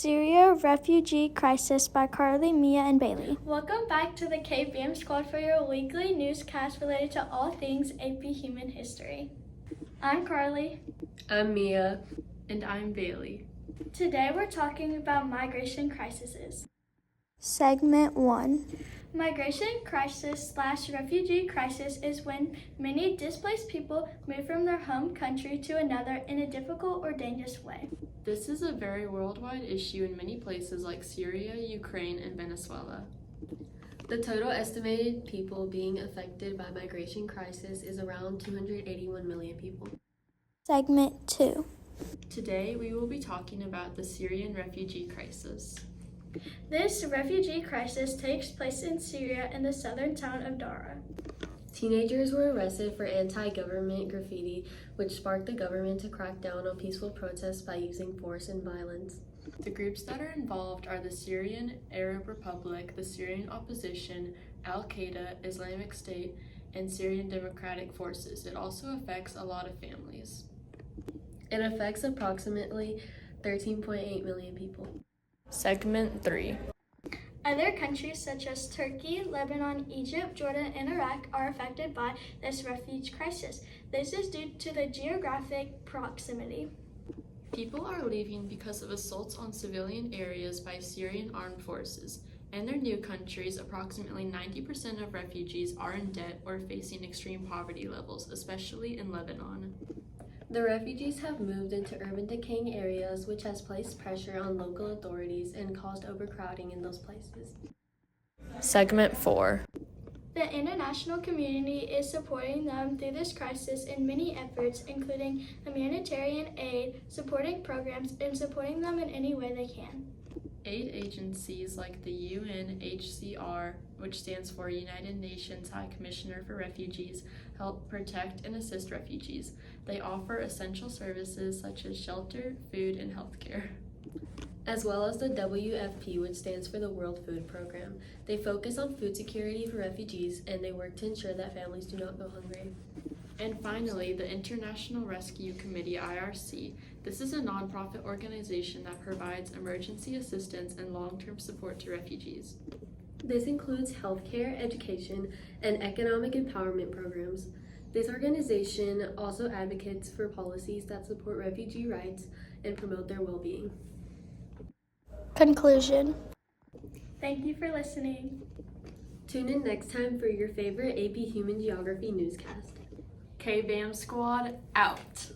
Syria Refugee Crisis by Carly, Mia, and Bailey. Welcome back to the KBM Squad for your weekly newscast related to all things AP Human History. I'm Carly. I'm Mia. And I'm Bailey. Today we're talking about migration crises. Segment 1. Migration crisis/refugee crisis is when many displaced people move from their home country to another in a difficult or dangerous way. This is a very worldwide issue in many places like Syria, Ukraine, and Venezuela. The total estimated people being affected by migration crisis is around 281 million people. Segment 2. Today we will be talking about the Syrian refugee crisis. This refugee crisis takes place in Syria in the southern town of Dara. Teenagers were arrested for anti-government graffiti, which sparked the government to crack down on peaceful protests by using force and violence. The groups that are involved are the Syrian Arab Republic, the Syrian Opposition, Al-Qaeda, Islamic State, and Syrian Democratic Forces. It also affects a lot of families. It affects approximately 13.8 million people. Segment 3. Other countries such as Turkey, Lebanon, Egypt, Jordan, and Iraq are affected by this refugee crisis. This is due to the geographic proximity. People are leaving because of assaults on civilian areas by Syrian armed forces. In their new countries, approximately 90% of refugees are in debt or facing extreme poverty levels, especially in Lebanon. The refugees have moved into urban decaying areas, which has placed pressure on local authorities and caused overcrowding in those places. Segment 4. The international community is supporting them through this crisis in many efforts, including humanitarian aid, supporting programs, and supporting them in any way they can. Aid agencies like the UNHCR, which stands for United Nations High Commissioner for Refugees, help protect and assist refugees. They offer essential services such as shelter, food, and healthcare. As well as the WFP, which stands for the World Food Program. They focus on food security for refugees, and they work to ensure that families do not go hungry. And finally, the International Rescue Committee, IRC. This is a nonprofit organization that provides emergency assistance and long-term support to refugees. This includes healthcare, education, and economic empowerment programs. This organization also advocates for policies that support refugee rights and promote their well-being. Conclusion. Thank you for listening. Tune in next time for your favorite AP Human Geography newscast. KBAM Squad out.